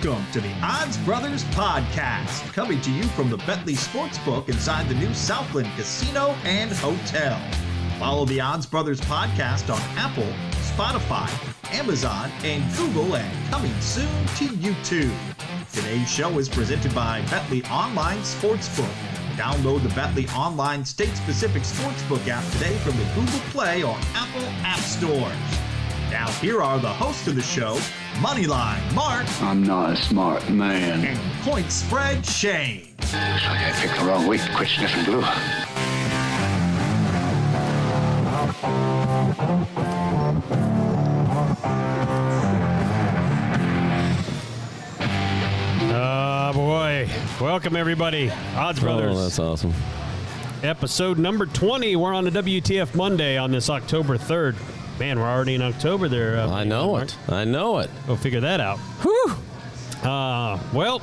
Welcome to the Odds Brothers Podcast, coming to you from the Bentley Sportsbook inside the new Southland Casino and Hotel. Follow the Odds Brothers Podcast on Apple, Spotify, Amazon, and Google, and coming soon to YouTube. Today's show is presented by Bentley Online Sportsbook. Download the Bentley Online state-specific sportsbook app today from the Google Play or Apple App Stores. Now here are the hosts of the show, Moneyline Mark. I'm not a smart man. And Point Spread Shane. Looks like I picked the wrong week to quit sniffing glue. Boy. Welcome, everybody. Odds Brothers. Oh, that's awesome. Episode number 20. We're on the WTF Monday on this October 3rd. Man, we're already in October there. I know it. I know it. Go figure that out. Whew. Well,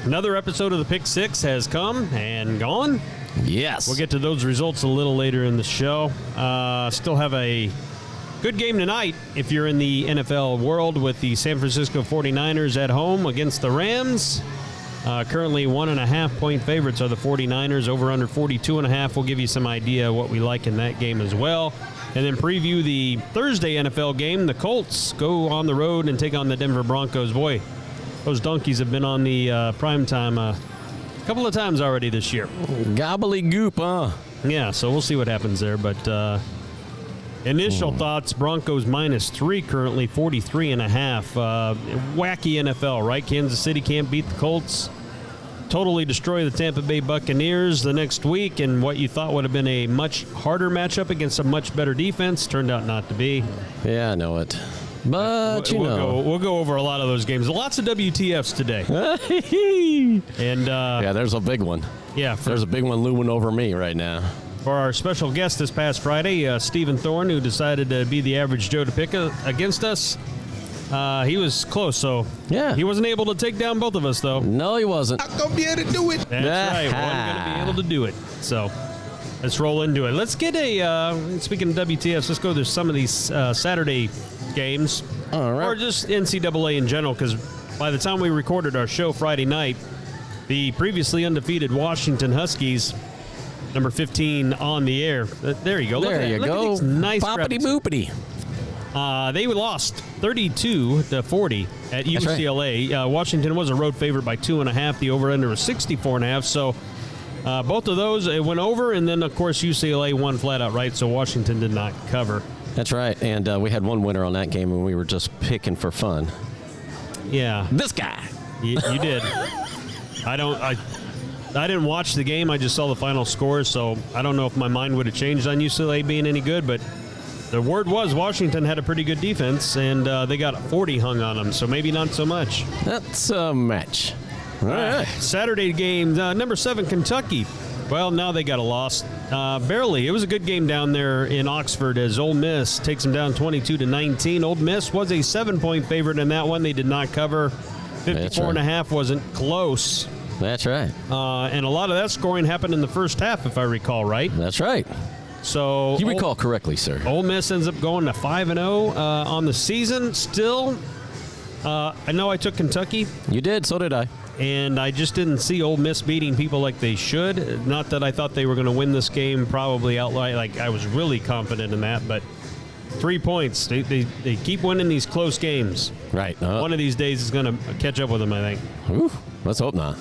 another episode of the Pick Six has come and gone. Yes. We'll get to those results a little later in the show. Still have a good game tonight if you're in the NFL world with the San Francisco 49ers at home against the Rams. Currently 1.5-point favorites are the 49ers. Over under 42.5. We'll give you some idea what we like in that game as well. And then preview the Thursday NFL game. The Colts go on the road and take on the Denver Broncos. Boy, those donkeys have been on the primetime a couple of times already this year. Gobbledygook, huh? Yeah, so we'll see what happens there. But initial thoughts, Broncos -3 currently, 43.5. Wacky NFL, right? Kansas City can't beat the Colts. Totally destroy the Tampa Bay Buccaneers the next week, and what you thought would have been a much harder matchup against a much better defense turned out not to be. Yeah, I know it. But, we'll go over a lot of those games. Lots of WTFs today. And yeah, there's a big one. Yeah. There's a big one looming over me right now. For our special guest this past Friday, Stephen Thorne, who decided to be the average Joe to pick against us. He was close, so yeah. He wasn't able to take down both of us, though. No, he wasn't. Not going to be able to do it. That's right. Wasn't going to be able to do it. So let's roll into it. Let's get speaking of WTFs, let's go to some of these Saturday games. All right. Or just NCAA in general, because by the time we recorded our show Friday night, the previously undefeated Washington Huskies, number 15 on the air. There you go. There you go. Nice Boppity boopity. They lost 32-40 at UCLA. Right. Washington was a road favorite by 2.5. The over-under was 64.5. So both of those, it went over, and then, of course, UCLA won flat out right, so Washington did not cover. That's right, and we had one winner on that game, and we were just picking for fun. Yeah. This guy. You did. I didn't watch the game. I just saw the final score, so I don't know if my mind would have changed on UCLA being any good, but the word was Washington had a pretty good defense, and they got 40 hung on them, so maybe not so much. That's a match. All right. Saturday game, number 7, Kentucky. Well, now they got a loss. Barely. It was a good game down there in Oxford as Ole Miss takes them down 22-19. Ole Miss was a 7-point favorite in that one. They did not cover. 54.5 wasn't close. That's right. And a lot of that scoring happened in the first half, if I recall right. That's right. So you recall correctly, sir. Ole Miss ends up going to 5-0 on the season. Still, I know I took Kentucky. You did. So did I. And I just didn't see Ole Miss beating people like they should. Not that I thought they were going to win this game probably outright. Like, I was really confident in that, but 3 points. They keep winning these close games. Right. One of these days is going to catch up with them, I think. Ooh, let's hope not.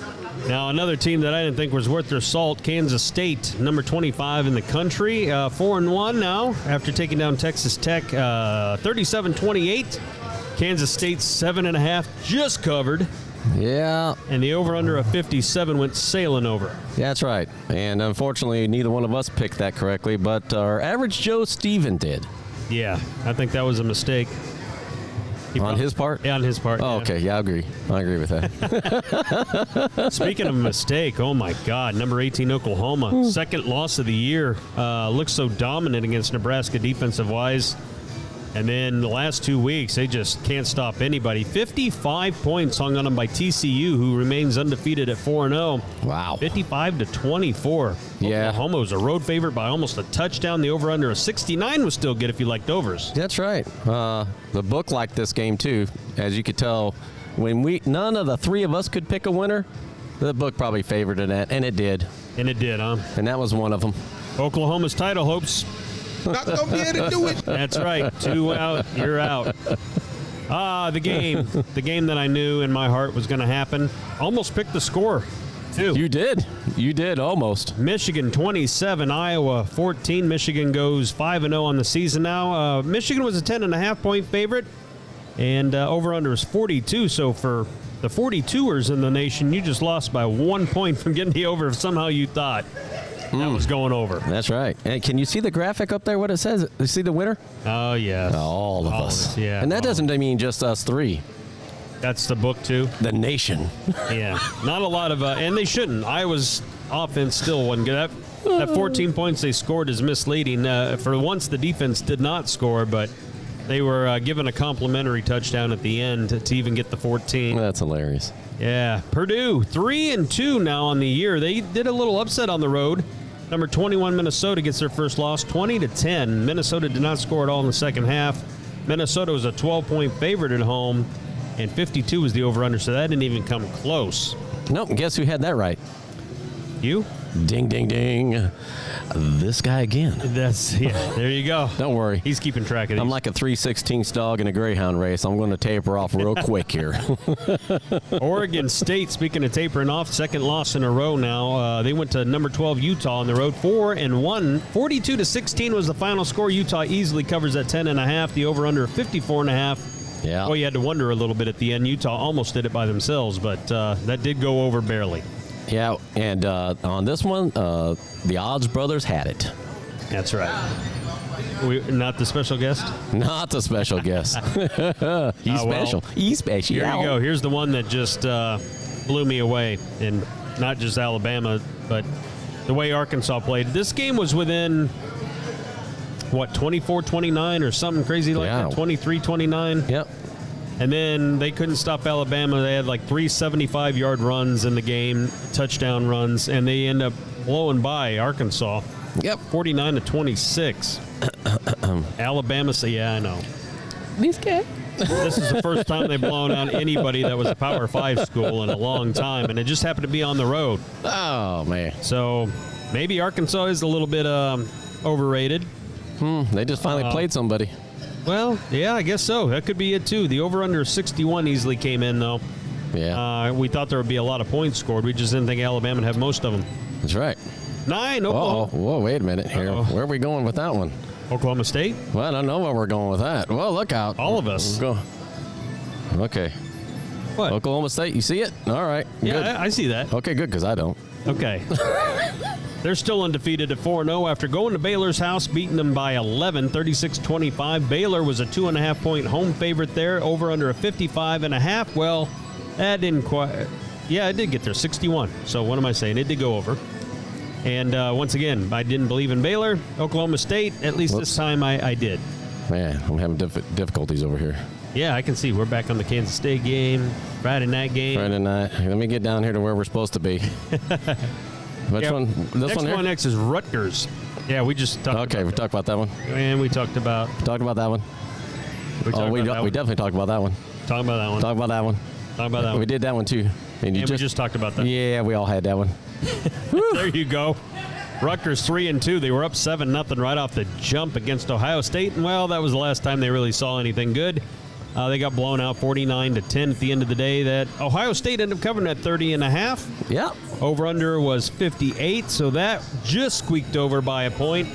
Now, another team that I didn't think was worth their salt, Kansas State, number 25 in the country, 4-1 now after taking down Texas Tech, 37-28. Kansas State 7.5 just covered. Yeah. And the over-under of 57 went sailing over. That's right. And unfortunately, neither one of us picked that correctly, but our average Joe Steven did. Yeah, I think that was a mistake. On his part? Yeah, on his part. Oh, yeah. okay. Yeah, I agree. I agree with that. Speaking of a mistake, oh, my God, number 18, Oklahoma. Second loss of the year. Looks so dominant against Nebraska defensive-wise. And then the last 2 weeks, they just can't stop anybody. 55 points hung on them by TCU, who remains undefeated at 4-0. Wow. 55-24. Yeah. Oklahoma was a road favorite by almost a touchdown. The over-under of 69 was still good if you liked overs. That's right. The book liked this game, too. As you could tell, when none of the three of us could pick a winner, the book probably favored it, and it did. And it did, huh? And that was one of them. Oklahoma's title hopes. Not going to be able to do it. That's right. 2 out, you're out. The game that I knew in my heart was going to happen. Almost picked the score, too. You did almost. Michigan 27, Iowa 14. Michigan goes 5-0 on the season now. Michigan was a 10.5-point favorite, and over-under is 42. So for the 42ers in the nation, you just lost by 1 point from getting the over if somehow you thought that was going over. That's right. And can you see the graphic up there, what it says? You see the winner? Oh, yeah. All of us. Yeah. And that doesn't mean just us three. That's the book, too. The nation. Yeah. Not a lot of, and they shouldn't. Iowa's offense still wasn't good. That 14 points they scored is misleading. For once, the defense did not score, but they were given a complimentary touchdown at the end to even get the 14. That's hilarious. Yeah. Purdue, 3-2 now on the year. They did a little upset on the road. Number 21, Minnesota, gets their first loss, 20-10. Minnesota did not score at all in the second half. Minnesota was a 12-point favorite at home, and 52 was the over-under, so that didn't even come close. Nope, guess who had that right? You? Ding, ding, ding. This guy again. There you go. Don't worry. He's keeping track of these. I'm like a 3/16 dog in a greyhound race. I'm going to taper off real quick here. Oregon State, speaking of tapering off, second loss in a row now. They went to number 12 Utah on the road, 4-1. 42-16 was the final score. Utah easily covers that 10.5. The over-under 54.5. Yeah. Well, you had to wonder a little bit at the end. Utah almost did it by themselves, but that did go over barely. Yeah, and on this one, the Odds Brothers had it. That's right. Not the special guest? Not the special guest. He's special. He's special. Here you go. Here's the one that just blew me away, and not just Alabama, but the way Arkansas played. This game was within, 24-29 or something crazy like that? 23-29? Yep. And then they couldn't stop Alabama. They had like 3 75-yard runs in the game, touchdown runs, and they end up blowing by Arkansas. Yep. 49-26. Alabama say, yeah, I know. This guy. This is the first time they've blown out anybody that was a Power 5 school in a long time, and it just happened to be on the road. Oh, man. So maybe Arkansas is a little bit overrated. They just finally played somebody. Well, yeah, I guess so. That could be it, too. The over-under 61 easily came in, though. Yeah. We thought there would be a lot of points scored. We just didn't think Alabama would have most of them. That's right. 9, Oklahoma. Whoa, wait a minute here. Uh-oh. Where are we going with that one? Oklahoma State? Well, I don't know where we're going with that. Well, look out. All of us. Go. Okay. What? Oklahoma State, you see it? All right. Yeah, Good. I see that. Okay, good, because I don't. Okay. They're still undefeated at 4-0 after going to Baylor's house, beating them by 11, 36-25. Baylor was a 2.5-point home favorite there, over under a 55.5. Well, that didn't quite. Yeah, it did get there, 61. So what am I saying? It did go over. And once again, I didn't believe in Baylor. Oklahoma State, at least this time I did. Man, I'm having difficulties over here. Yeah, I can see. We're back on the Kansas State game, Friday night game. Friday night. Let me get down here to where we're supposed to be. Which one? This one here? Next is Rutgers. Yeah, we just talked Okay, we talked about that one. And we talked about. Talked about that one. We definitely talked about that one. Talking about that one. Talked about that one. Talking about that one. We did that one too. And we just talked about that. Yeah, we all had that one. There you go. Rutgers 3-2. They were up 7-0 right off the jump against Ohio State. And, well, that was the last time they really saw anything good. They got blown out 49-10 at the end of the day. That Ohio State ended up covering at 30.5. Yeah. Over-under was 58, so that just squeaked over by a point.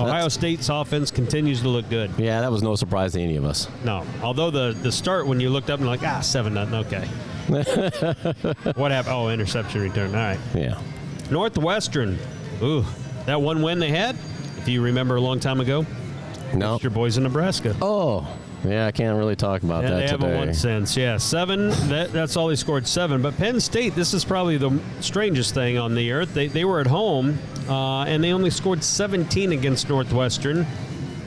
Ohio State's offense continues to look good. Yeah, that was no surprise to any of us. No. Although the start, when you looked up and like, 7-0, okay. What happened? Oh, interception return. All right. Yeah. Northwestern. Ooh, that one win they had, if you remember a long time ago. No. It's your boys in Nebraska. Oh. Yeah, I can't really talk about that they today. haven't won since. Yeah, 7. That's all they scored, 7. But Penn State, this is probably the strangest thing on the earth. They were at home, and they only scored 17 against Northwestern.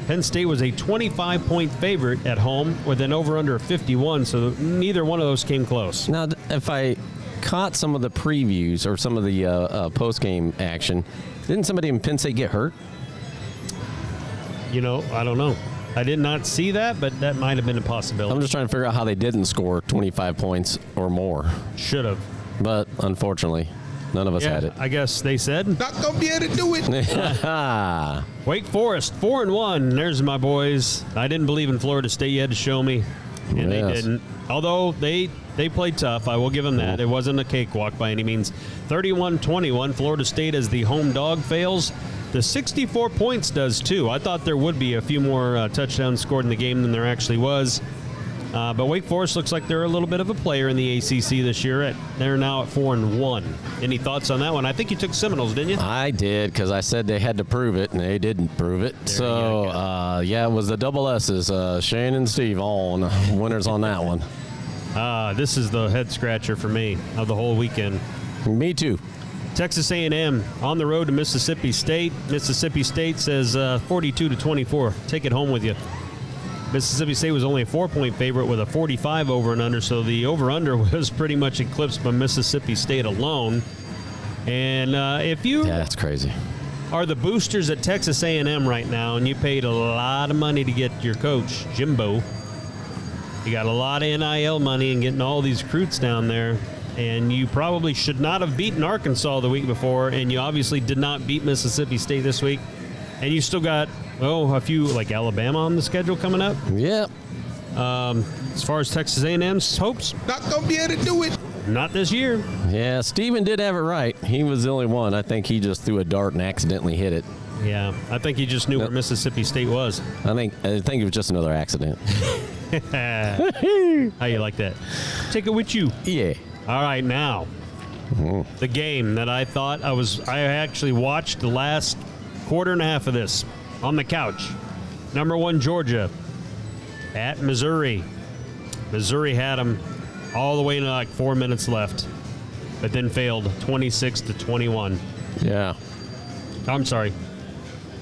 Penn State was a 25-point favorite at home with an over-under of 51, so neither one of those came close. Now, if I caught some of the previews or some of the post-game action, didn't somebody in Penn State get hurt? I don't know. I did not see that, but that might have been a possibility. I'm just trying to figure out how they didn't score 25 points or more. Should have. But unfortunately, none of us had it. I guess they said. Not gonna be able to do it. Wake Forest, 4-1. There's my boys. I didn't believe in Florida State. You had to show me, and they didn't. Although they played tough, I will give them that. It wasn't a cakewalk by any means. 31-21. Florida State as the home dog fails. The 64 points does too. I thought there would be a few more touchdowns scored in the game than there actually was. But Wake Forest looks like they're a little bit of a player in the ACC this year. They're now at 4-1. Any thoughts on that one? I think you took Seminoles, didn't you? I did, because I said they had to prove it, and they didn't prove it. It was the double S's. Shane and Steve on winners on that one. This is the head scratcher for me of the whole weekend. Me too. Texas A&M on the road to Mississippi State. Mississippi State says 42-24. Take it home with you. Mississippi State was only a 4-point favorite with a 45 over and under, so the over-under was pretty much eclipsed by Mississippi State alone. And if you that's crazy. Are the boosters at Texas A&M right now, and you paid a lot of money to get your coach, Jimbo. You got a lot of NIL money and getting all these recruits down there. And you probably should not have beaten Arkansas the week before, and you obviously did not beat Mississippi State this week. And you still got, a few, like Alabama on the schedule coming up. Yep. As far as Texas A&M's hopes. Not going to be able to do it. Not this year. Yeah, Steven did have it right. He was the only one. I think he just threw a dart and accidentally hit it. Yeah, I think he just knew where Mississippi State was. I think it was just another accident. How you like that? Take it with you. Yeah. All right, now, the game that I thought I actually watched the last quarter and a half of this on the couch. Number 1, Georgia at Missouri. Missouri had them all the way to like 4 minutes left, but then failed 26-21. Yeah. I'm sorry.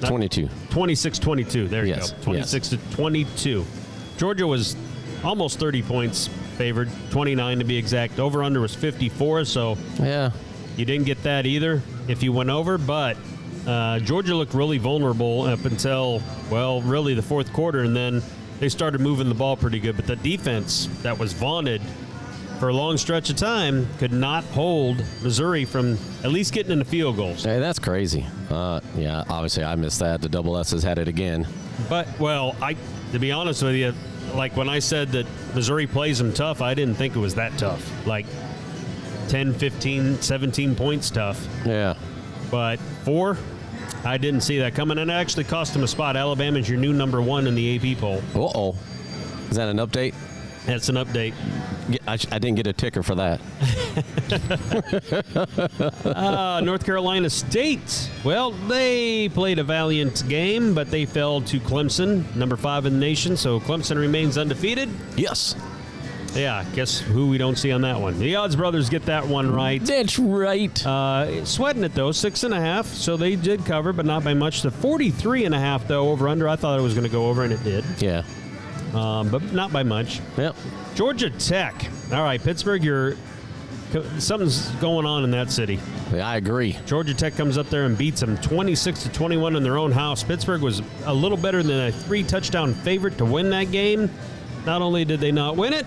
22. 26-22. There you go. Yes. 26-22. Georgia was almost 30 points favored, 29 to be exact. Over-under was 54, so yeah, you didn't get that either if you went over. But Georgia looked really vulnerable up until, really the fourth quarter, and then they started moving the ball pretty good. But the defense that was vaunted for a long stretch of time could not hold Missouri from at least getting into field goals. Hey, that's crazy. Yeah, obviously I missed that. The double S's had it again. But, to be honest with you, like when I said that Missouri plays them tough, I didn't think it was that tough. Like 10, 15, 17 points tough. Yeah. But 4, I didn't see that coming. And it actually cost them a spot. Alabama's your new number 1 in the AP poll. Uh-oh. Is that an update? That's an update. I didn't get a ticker for that. North Carolina State. Well, they played a valiant game, but they fell to Clemson, number 5 in the nation. So Clemson remains undefeated. Yes. Yeah, guess who we don't see on that one. The Odds Brothers get that one right. That's right. Sweating it, though, 6.5. So they did cover, but not by much. The 43.5, though, over-under. I thought it was going to go over, and it did. Yeah. But not by much. Yep. Georgia Tech. All right, Pittsburgh, something's going on in that city. Yeah, I agree. Georgia Tech comes up there and beats them 26-21 in their own house. Pittsburgh was a little better than a 3-touchdown favorite to win that game. Not only did they not win it,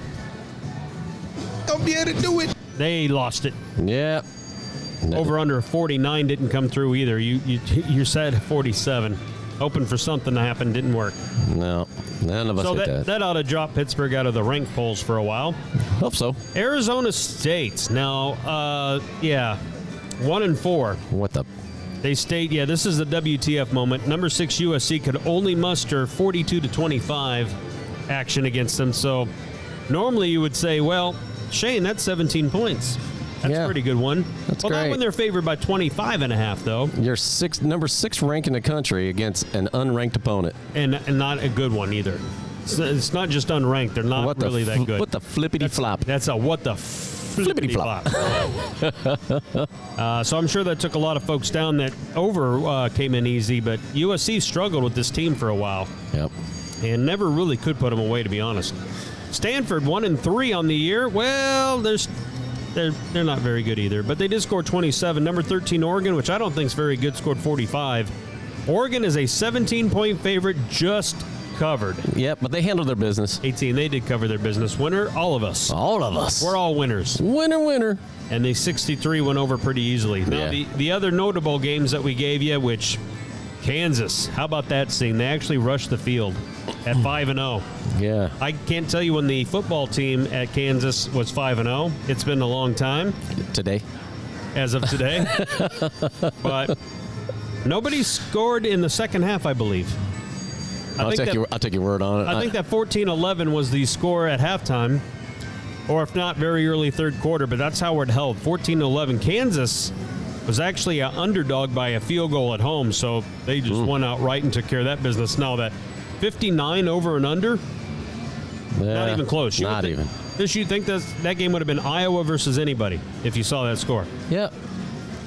Don't be able to do it. they lost it. Yep. Over under 49 didn't come through either. You said 47. Hoping for something to happen, didn't work. No, none of us hit that. That ought to drop Pittsburgh out of the rank polls for a while. Hope so. Arizona State. Now, 1-4. What the? They stayed, this is the WTF moment. Number 6 USC could only muster 42-25 action against them. So normally you would say, well, Shane, that's 17 points. That's a pretty good one. That's great. Not when they're favored by 25.5, though. You're number 6 rank in the country against an unranked opponent. And not a good one either. It's not just unranked. They're not really that good. What the flippity flop? That's a what the flippity flop. So I'm sure that took a lot of folks down. That over came in easy, but USC struggled with this team for a while. Yep. And never really could put them away, to be honest. Stanford 1-3 on the year. Well, they're not very good either, but they did score 27. Number 13 Oregon, which I don't think is very good, scored 45. Oregon is a 17-point favorite, just covered. Yep, but they handled their business. 18, they did cover their business. Winner, all of us. All of us. We're all winners. Winner, winner. And the 63 went over pretty easily. Now, the other notable games that we gave you, which Kansas, how about that scene? They actually rushed the field at 5-0. Yeah. I can't tell you when the football team at Kansas was 5-0. It's been a long time. Today. As of today. But nobody scored in the second half, I believe. I'll take your word on it. I think that 14-11 was the score at halftime, or if not, very early third quarter, but that's how it held, 14-11. Kansas was actually an underdog by a field goal at home, so they just went out right and took care of that business. Now that 59 over and under, not even close. Not even. You think that game would have been Iowa versus anybody if you saw that score? Yep.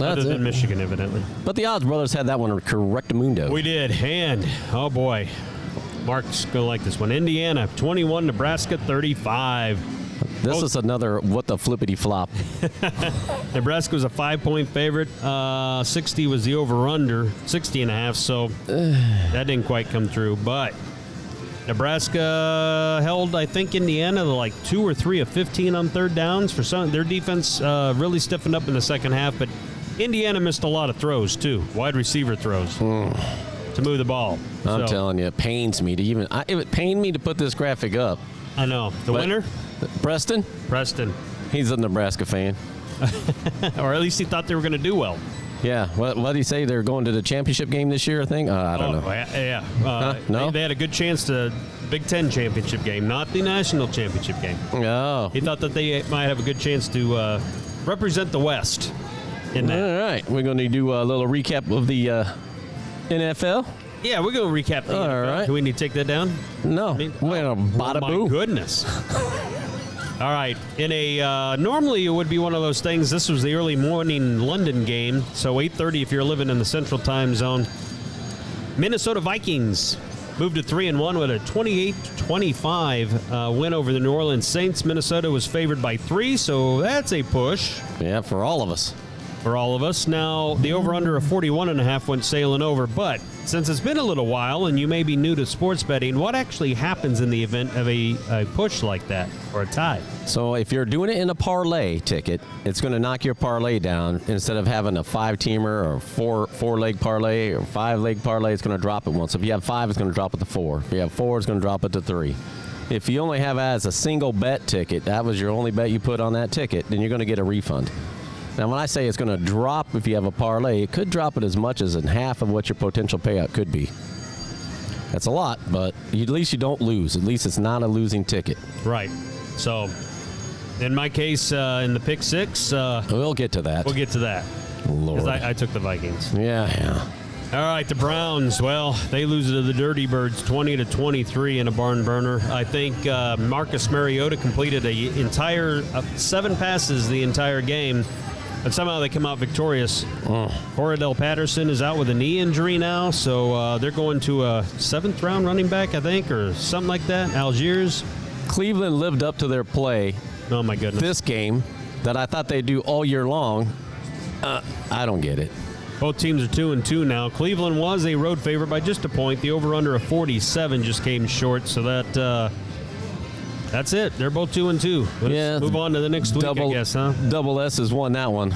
Other than Michigan, evidently. But the Odds Brothers had that one correctamundo. We did. And, oh boy, Mark's going to like this one. Indiana, 21, Nebraska, 35. This is another what the flippity flop. Nebraska was a 5-point favorite. 60 was the over-under, 60.5, so that didn't quite come through. But Nebraska held, I think, Indiana to like 2 or 3 of 15 on third downs. For some, their defense really stiffened up in the second half, but Indiana missed a lot of throws, too, wide receiver throws to move the ball. I'm telling you, it pains me to even – it would pain me to put this graphic up. I know. The winner? Preston? Preston. He's a Nebraska fan. Or at least he thought they were going to do well. Yeah. What did he say? They're going to the championship game this year, I think? I don't know. Yeah. No? They had a good chance to Big Ten championship game, not the national championship game. Oh. He thought that they might have a good chance to represent the West in that. All right. We're going to do a little recap of the NFL. Yeah, we're going to recap the NFL. Right. Do we need to take that down? No. Bada boo. My goodness. All right. In a normally it would be one of those things. This was the early morning London game, so 8:30 if you're living in the Central Time Zone. Minnesota Vikings moved to 3-1 with a 28-25 win over the New Orleans Saints. Minnesota was favored by 3, so that's a push. Yeah, for all of us. For all of us. Now, the over-under of 41.5 went sailing over, but since it's been a little while and you may be new to sports betting, what actually happens in the event of a push like that or a tie? So if you're doing it in a parlay ticket, it's going to knock your parlay down. Instead of having a 5-teamer or four-leg parlay or 5-leg parlay, it's going to drop it once. If you have 5, it's going to drop it to 4. If you have 4, it's going to drop it to 3. If you only have it as a single bet ticket, that was your only bet you put on that ticket, then you're going to get a refund. Now, when I say it's going to drop if you have a parlay, it could drop it as much as in half of what your potential payout could be. That's a lot, but at least you don't lose. At least it's not a losing ticket. Right. So, in my case, in the pick 6, we'll get to that. We'll get to that. Lord. Because I took the Vikings. Yeah. All right, the Browns, well, they lose to the Dirty Birds 20-23 in a barn burner. I think Marcus Mariota completed a entire 7 passes the entire game. But somehow they come out victorious. Cordell Patterson is out with a knee injury now, so they're going to a 7th-round running back, I think, or something like that. Algiers. Cleveland lived up to their play. Oh, my goodness. This game that I thought they'd do all year long. I don't get it. Both teams are 2-2 now. Cleveland was a road favorite by just a point. The over-under of 47 just came short, so that's it. They're both 2-2. Let's move on to the next week, I guess, huh? Double S has won that one.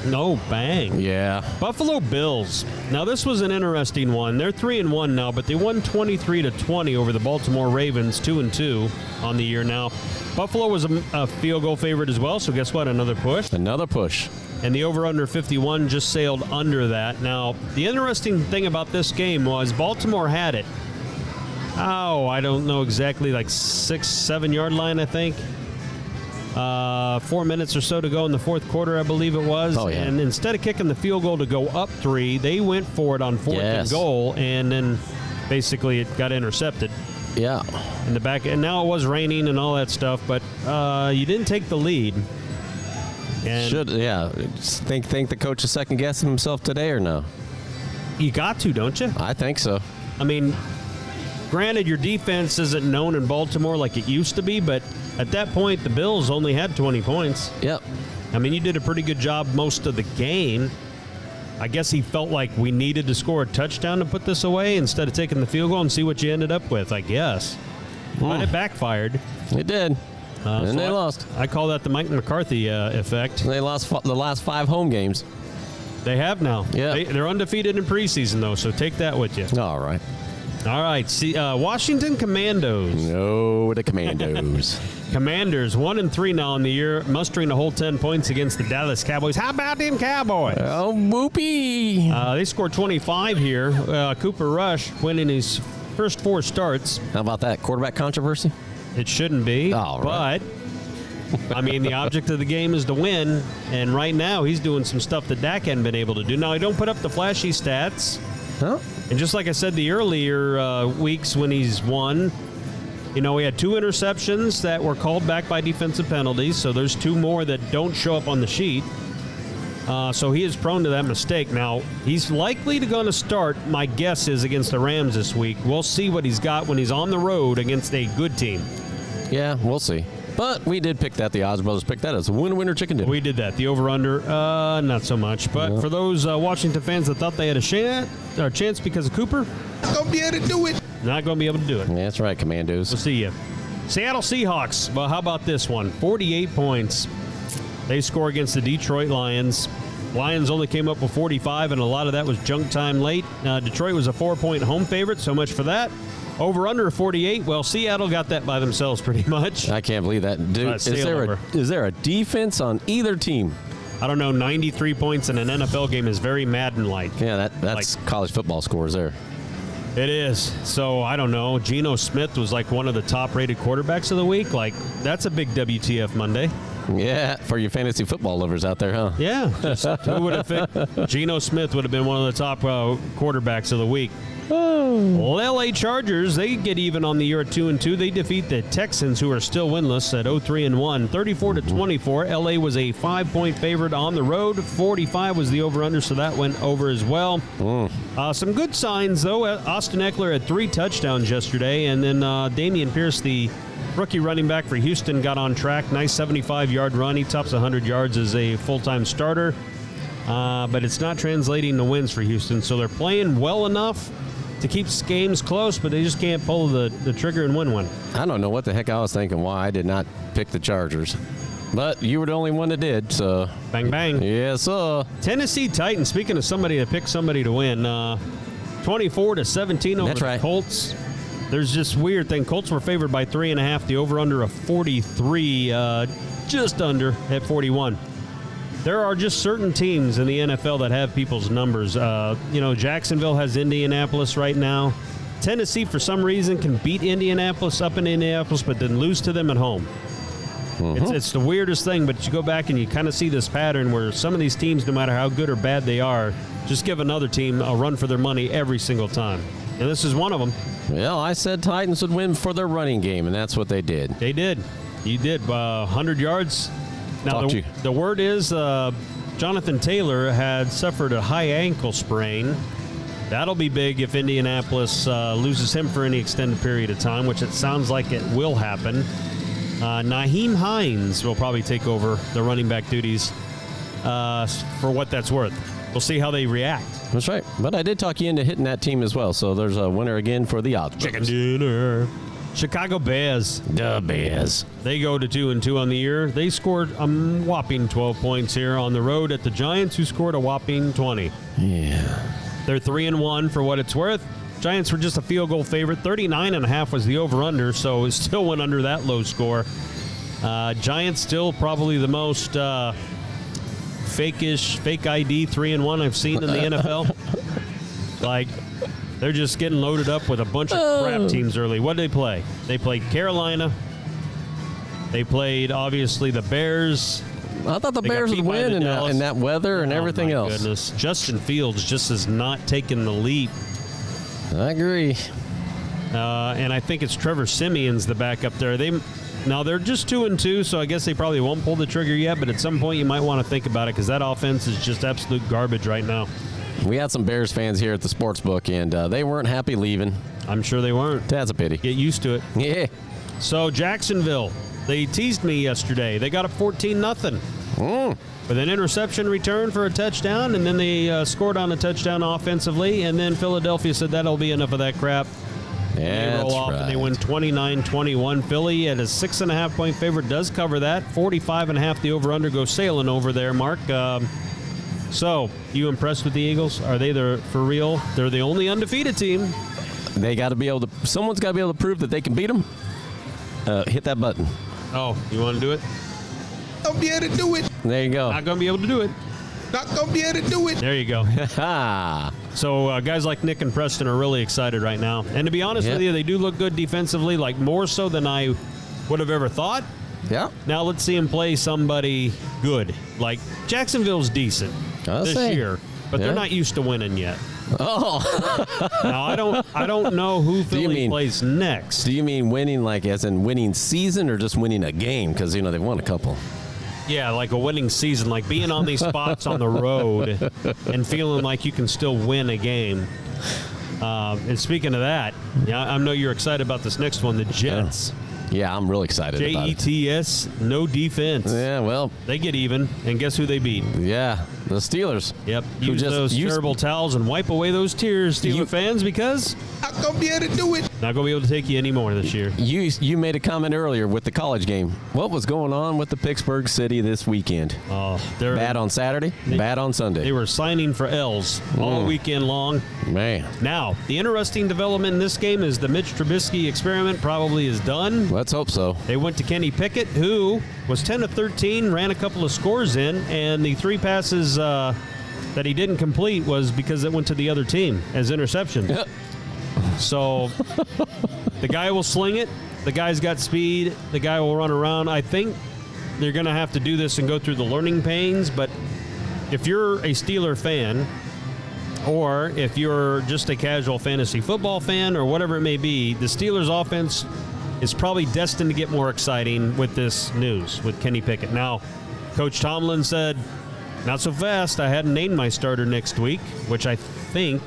No, bang. Yeah. Buffalo Bills. Now, this was an interesting one. They're 3-1 now, but they won 23-20 over the Baltimore Ravens, 2-2 on the year now. Buffalo was a field goal favorite as well, so guess what? Another push. Another push. And the over-under 51 just sailed under that. Now, the interesting thing about this game was Baltimore had it. I don't know exactly, like 6-7 yard line, I think. 4 minutes or so to go in the fourth quarter, I believe it was. Oh, yeah. And instead of kicking the field goal to go up 3, they went for it on 4th and goal, and then basically it got intercepted. Yeah. In the back. And now it was raining and all that stuff, but you didn't take the lead. And Think the coach is second guessing himself today or no? You got to, don't you? I think so. I mean, granted, your defense isn't known in Baltimore like it used to be, but at that point, the Bills only had 20 points. Yep. I mean, you did a pretty good job most of the game. I guess he felt like we needed to score a touchdown to put this away instead of taking the field goal and see what you ended up with, I guess. But it backfired. It did. And they lost. I call that the Mike McCarthy effect. They lost the last 5 home games. They have now. Yeah. They're undefeated in preseason, though, so take that with you. All right. All right. See, Washington Commandos. No, the Commandos. Commanders 1-3 now in the year, mustering a whole 10 points against the Dallas Cowboys. How about them Cowboys? Oh, whoopee. They scored 25 here. Cooper Rush winning his first 4 starts. How about that quarterback controversy? It shouldn't be, All right. but I mean, the object of the game is to win, and right now he's doing some stuff that Dak hadn't been able to do. Now, I don't put up the flashy stats, and just like I said the earlier weeks when he's won, you know, he had 2 interceptions that were called back by defensive penalties, so there's 2 more that don't show up on the sheet. So he is prone to that mistake. Now, he's likely to going to start, my guess is, against the Rams this week. We'll see what he's got when he's on the road against a good team. Yeah, we'll see. But we did pick that. The Oz Brothers picked that as a winner chicken dinner. We did that. The over-under, not so much. But for those Washington fans that thought they had a chance because of Cooper, Gonna be able to do it. not going to be able to do it. Yeah, that's right, Commandos. We'll see you. Seattle Seahawks. Well, how about this one? 48 points. They score against the Detroit Lions. Lions only came up with 45, and a lot of that was junk time late. Detroit was a 4-point home favorite, so much for that. Over under 48. Well, Seattle got that by themselves pretty much. I can't believe that. Dude, is there a defense on either team? I don't know. 93 points in an NFL game is very Madden-like. Yeah, that's college football scores there. It is. So, I don't know. Geno Smith was like one of the top-rated quarterbacks of the week. Like, that's a big WTF Monday. Yeah, for you fantasy football lovers out there, huh? Yeah. Who would have picked? Geno Smith would have been one of the top quarterbacks of the week. Well, LA Chargers, they get even on the year at 2-2. They defeat the Texans, who are still winless at 0-3-1, 34-24. LA was a 5-point favorite on the road. 45 was the over/under, so that went over as well. Some good signs, though. Austin Eckler had 3 touchdowns yesterday, and then Dameon Pierce, the rookie running back for Houston, got on track. Nice 75-yard run. He tops 100 yards as a full-time starter. But it's not translating to wins for Houston, so they're playing well enough to keep games close, but they just can't pull the trigger and win one. I don't know what the heck I was thinking, why I did not pick the Chargers. But you were the only one that did, so. Bang, bang. Yes, sir. Tennessee Titans, speaking of somebody that picked somebody to win, 24-17 over the Colts. There's this weird thing. Colts were favored by 3.5. The over-under of 43, just under at 41. There are just certain teams in the NFL that have people's numbers. Jacksonville has Indianapolis right now. Tennessee, for some reason, can beat Indianapolis up in Indianapolis, but then lose to them at home. It's the weirdest thing, but you go back and you kind of see this pattern where some of these teams, no matter how good or bad they are, just give another team a run for their money every single time. And this is one of them. Well, I said Titans would win for their running game, and that's what they did. They did. You did. 100 yards. Now, the word is Jonathan Taylor had suffered a high ankle sprain. That'll be big if Indianapolis loses him for any extended period of time, which it sounds like it will happen. Nyheim Hines will probably take over the running back duties for what that's worth. We'll see how they react. That's right. But I did talk you into hitting that team as well, so there's a winner again for the odds. Chicken dinner. Chicago Bears. The Bears. They go to 2-2 on the year. They scored a whopping 12 points here on the road at the Giants, who scored a whopping 20. Yeah. They're 3-1 for what it's worth. Giants were just a field goal favorite. 39.5 was the over-under, so it still went under that low score. Giants still probably the most fake ID 3-1 I've seen in the NFL. Like, they're just getting loaded up with a bunch of crap teams early. What did they play? They played Carolina. They played, obviously, the Bears. I thought the Bears would win in that weather and everything else. Goodness. Justin Fields just is not taking the leap. I agree. And I think it's Trevor Simeon's the backup there. Now, they're just 2-2, so I guess they probably won't pull the trigger yet, but at some point you might want to think about it because that offense is just absolute garbage right now. We had some Bears fans here at the sports book, and they weren't happy leaving. I'm sure they weren't. That's a pity. Get used to it. Yeah. So, Jacksonville, they teased me yesterday. They got up 14-0. with an interception return for a touchdown, and then they scored on a touchdown offensively, and then Philadelphia said that'll be enough of that crap. Yeah, they roll off and they win 29-21. Philly at a 6.5-point favorite does cover that. 45.5 the over-under goes sailing over there, Mark. So, you impressed with the Eagles? Are they there for real? They're the only undefeated team. They got to be able to. Someone's got to be able to prove that they can beat them. Hit that button. Oh, you want to do it? Don't be able to do it. There you go. Not going to be able to do it. Not going to be able to do it. There you go. So guys like Nick and Preston are really excited right now. And to be honest with you, they do look good defensively, like more so than I would have ever thought. Yeah. Now let's see him play somebody good. Like Jacksonville's decent this year, but they're not used to winning yet. Oh. Now I don't know who Philly plays next. Do you mean winning like as in winning season or just winning a game? Because, they've won a couple. Yeah, like a winning season, like being on these spots on the road and feeling like you can still win a game. And speaking of that, I know you're excited about this next one, the Jets. Yeah, I'm really excited about it. Jets, no defense. Yeah, well. They get even, and guess who they beat? Yeah, the Steelers. Yep, use those terrible towels and wipe away those tears, Steeler fans, because Not going to be able to do it. not going to be able to take you anymore this year. You made a comment earlier with the college game. What was going on with the Pittsburgh City this weekend? They're Bad on Saturday, bad on Sunday. They were signing for L's all weekend long. Man. Now, the interesting development in this game is the Mitch Trubisky experiment probably is done. Let's hope so. They went to Kenny Pickett, who was 10 of 13, ran a couple of scores in, and the 3 passes that he didn't complete was because it went to the other team as interceptions. So the guy will sling it. The guy's got speed. The guy will run around. I think they're going to have to do this and go through the learning pains, but if you're a Steeler fan or if you're just a casual fantasy football fan or whatever it may be, the Steelers offense is probably destined to get more exciting with this news with Kenny Pickett. Now, Coach Tomlin said, not so fast. I hadn't named my starter next week, which I think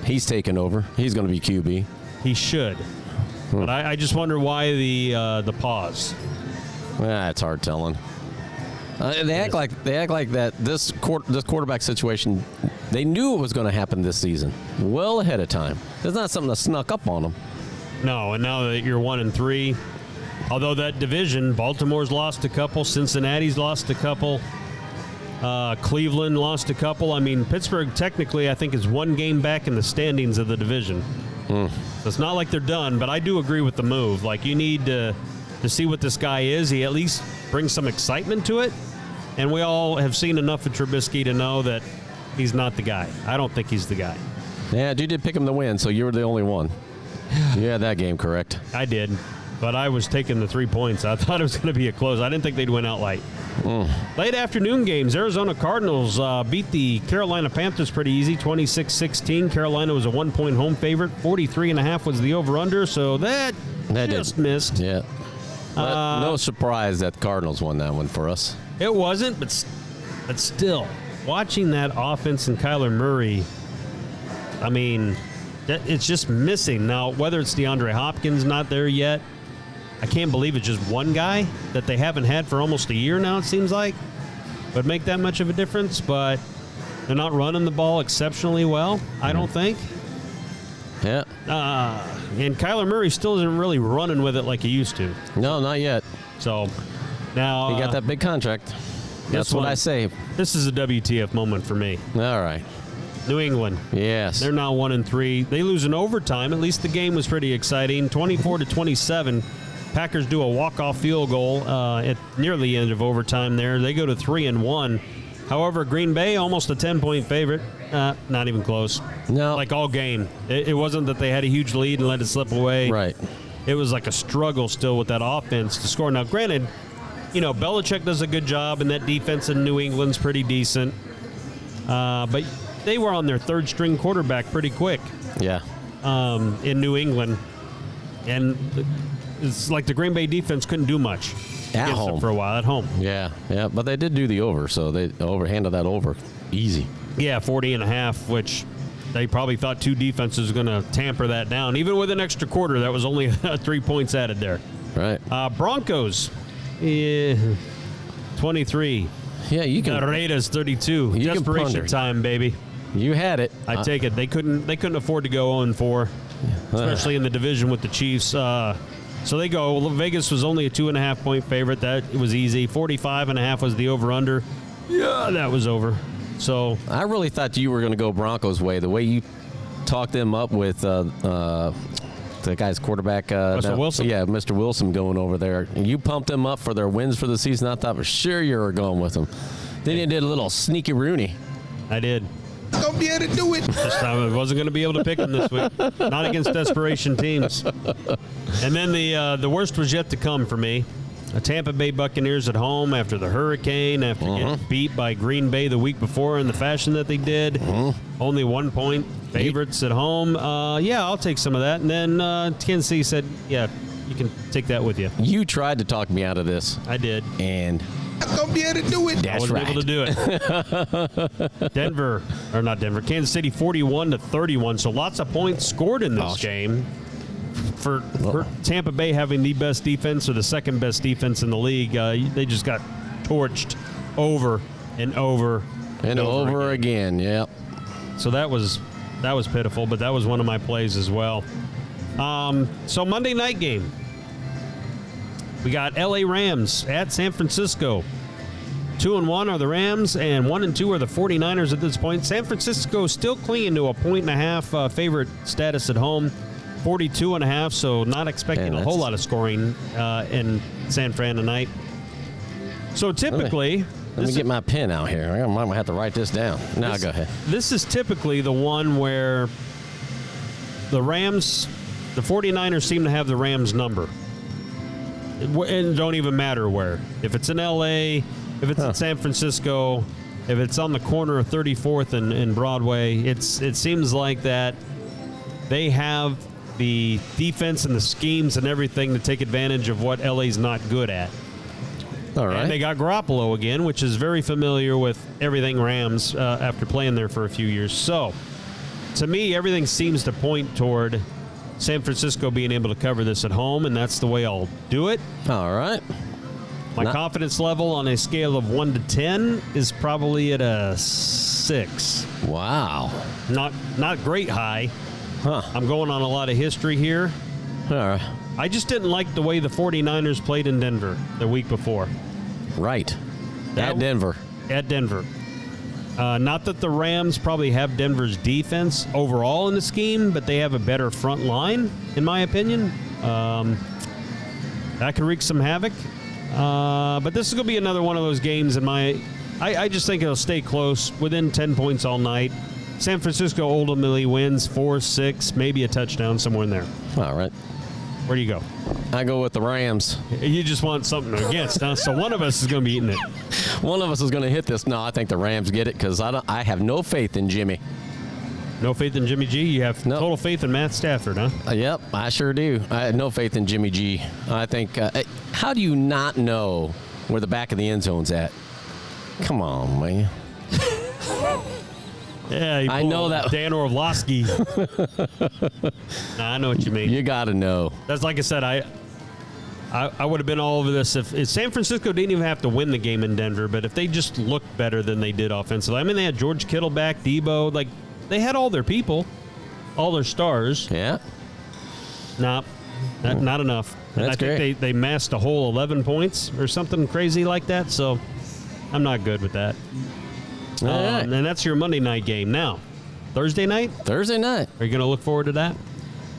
he's taken over. He's going to be QB. He should. But I just wonder why the pause. It's hard telling. They act like that this quarterback situation, they knew it was going to happen this season, well ahead of time. It's not something that snuck up on them. No, and now that you're 1-3, although that division, Baltimore's lost a couple, Cincinnati's lost a couple, Cleveland lost a couple. I mean, Pittsburgh technically, I think, is 1 game back in the standings of the division. So it's not like they're done, but I do agree with the move. Like, you need to see what this guy is. He at least brings some excitement to it, and we all have seen enough of Trubisky to know that he's not the guy. I don't think he's the guy. Yeah, you did pick him to win, so you were the only one. You had that game correct. I did, but I was taking the 3 points. I thought it was going to be a close. I didn't think they'd win outright. Late afternoon games, Arizona Cardinals beat the Carolina Panthers pretty easy, 26-16. Carolina was a 1-point home favorite. 43.5 was the over-under, so that just missed. Yeah. No surprise that the Cardinals won that one for us. It wasn't, but still, watching that offense and Kyler Murray, I mean, it's just missing. Now, whether it's DeAndre Hopkins not there yet, I can't believe it's just one guy that they haven't had for almost a year now, it seems like, would make that much of a difference, but they're not running the ball exceptionally well, I don't think. Yeah. And Kyler Murray still isn't really running with it like he used to. No, not yet. So, now... He got that big contract. That's what I say. This is a WTF moment for me. All right. New England. Yes. They're now 1-3. They lose in overtime. At least the game was pretty exciting. 24-27. Packers do a walk-off field goal at near the end of overtime there. They go to 3-1. However, Green Bay, almost a 10-point favorite. Not even close. No. Like all game. It wasn't that they had a huge lead and let it slip away. Right. It was like a struggle still with that offense to score. Now, granted, Belichick does a good job, and that defense in New England's pretty decent. But they were on their third-string quarterback pretty quick. Yeah. In New England. And it's like the Green Bay defense couldn't do much at home for a while at home. Yeah, but they did do the over, so they overhandled that over easy. Yeah, 40.5, which they probably thought 2 defenses were going to tamper that down. Even with an extra quarter, that was only 3 points added there. Right. Broncos. 23. Yeah, you can. Raiders 32. You can Desperation plunder. time, baby. You had it. I take it. They couldn't afford to go 0-4, especially in the division with the Chiefs. So they go. Well, Vegas was only a 2.5-point favorite. That was easy. 45.5 was the over/under. Yeah, that was over. So I really thought you were going to go Broncos way. The way you talked them up with the guy's quarterback. Russell Wilson? Yeah, Mr. Wilson going over there. And you pumped them up for their wins for the season. I thought for sure you were going with them. Then you did a little sneaky Rooney. I did. Gonna be able to do it. This time I wasn't going to be able to pick them this week. Not against desperation teams. And then the worst was yet to come for me. The Tampa Bay Buccaneers at home after the hurricane, after getting beat by Green Bay the week before in the fashion that they did. Only 1 point favorites at home. Yeah, I'll take some of that. And then Kansas City said, yeah, you can take that with you. You tried to talk me out of this. I did. And Not gonna be able to do it. I wasn't able to do it. Kansas City 41-31. So lots of points scored in this game. For Tampa Bay having the best defense or the second best defense in the league, they just got torched over and over and over again. Yep. So that was pitiful, but that was one of my plays as well. So Monday night game, we got LA Rams at San Francisco. 2-1 are the Rams, and 1-2 are the 49ers at this point. San Francisco still clinging to a 1.5 favorite status at home. 42.5, so not expecting a whole lot of scoring in San Fran tonight. So typically... Let me get my pen out here. I might have to write this down. Now go ahead. This is typically the one where the 49ers seem to have the Rams number. And don't even matter where. If it's in L.A., if it's in San Francisco, if it's on the corner of 34th and Broadway, it seems like that they have the defense and the schemes and everything to take advantage of what LA's not good at. All right. And they got Garoppolo again, which is very familiar with everything Rams after playing there for a few years. So, to me, everything seems to point toward San Francisco being able to cover this at home, and that's the way I'll do it. All right. My confidence level on a scale of 1 to 10 is probably at a 6. Wow. Not great high. Huh. I'm going on a lot of history here. All right. I just didn't like the way the 49ers played in Denver the week before. Right. At Denver. At Denver. Not that the Rams probably have Denver's defense overall in the scheme, but they have a better front line, in my opinion. That could wreak some havoc. But this is going to be another one of those games I just think it'll stay close, within 10 points all night. San Francisco ultimately wins 4-6, maybe a touchdown somewhere in there. All right. Where do you go? I go with the Rams. You just want something against, huh? So one of us is going to be eating it. One of us is going to hit this. No, I think the Rams get it because I have no faith in Jimmy. No faith in Jimmy G? You have total faith in Matt Stafford, huh? Yep, I sure do. I have no faith in Jimmy G. I think, how do you not know where the back of the end zone's at? Come on, man. Yeah, I know that. Dan Orlovsky. I know what you mean. You got to know. That's like I said, I would have been all over this if San Francisco didn't even have to win the game in Denver, but if they just looked better than they did offensively. I mean, they had George Kittle back, Debo. Like, they had all their people, all their stars. Yeah. Nah, not enough. And I think they massed a whole 11 points or something crazy like that, so I'm not good with that. Right. And that's your Monday night game. Now, Thursday night? Thursday night. Are you going to look forward to that?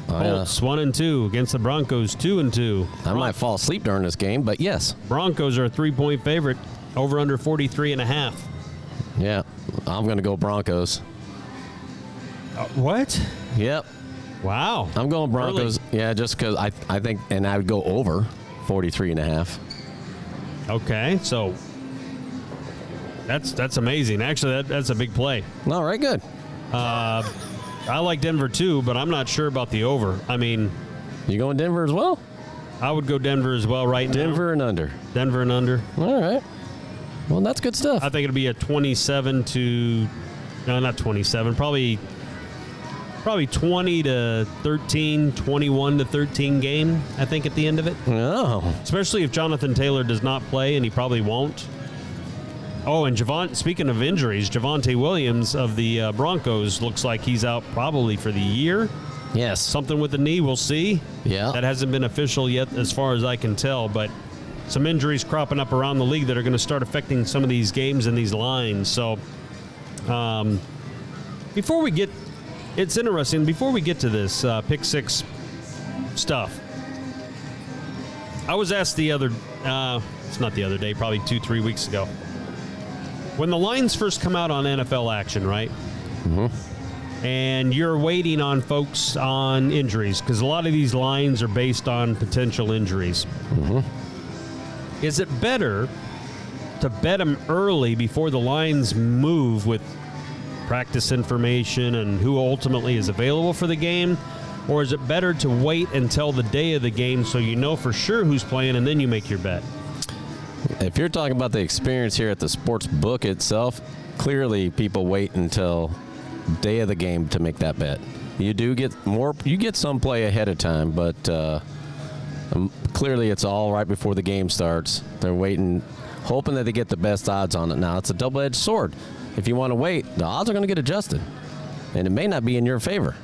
Colts 1-2 against the Broncos 2-2. I might fall asleep during this game, but yes. Broncos are a 3-point favorite, over under 43.5. Yeah, I'm going to go Broncos. What? Yep. Wow. I'm going Broncos. Early. Yeah, just because I think, and I would go over 43.5. Okay, so that's amazing. Actually, that's a big play. All right, good. I like Denver too, but I'm not sure about the over. I mean, you going Denver as well? I would go Denver as well right now. Denver and under. Denver and under. All right. Well, that's good stuff. I think it'll be a 27 to, no, not 27, probably 20 to 13, 21 to 13 game, I think, at the end of it. Oh. Especially if Jonathan Taylor does not play, and he probably won't. Oh, and speaking of injuries, Javonte Williams of the Broncos looks like he's out probably for the year. Yes. Something with the knee, we'll see. Yeah. That hasn't been official yet as far as I can tell, but some injuries cropping up around the league that are going to start affecting some of these games and these lines. So before we get – it's interesting. Before we get to this Pick 6 stuff, I was asked the other it's not the other day, probably 2-3 weeks ago. When the lines first come out on NFL Action, right? Mm-hmm. And you're waiting on folks on injuries, because a lot of these lines are based on potential injuries. Mm-hmm. Is it better to bet them early before the lines move with practice information and who ultimately is available for the game? Or is it better to wait until the day of the game so you know for sure who's playing and then you make your bet? If you're talking about the experience here at the sports book itself, clearly people wait until day of the game to make that bet. You do get more, you get some play ahead of time, but clearly it's all right before the game starts. They're waiting, hoping that they get the best odds on it. Now, it's a double-edged sword. If you want to wait, the odds are going to get adjusted, and it may not be in your favor.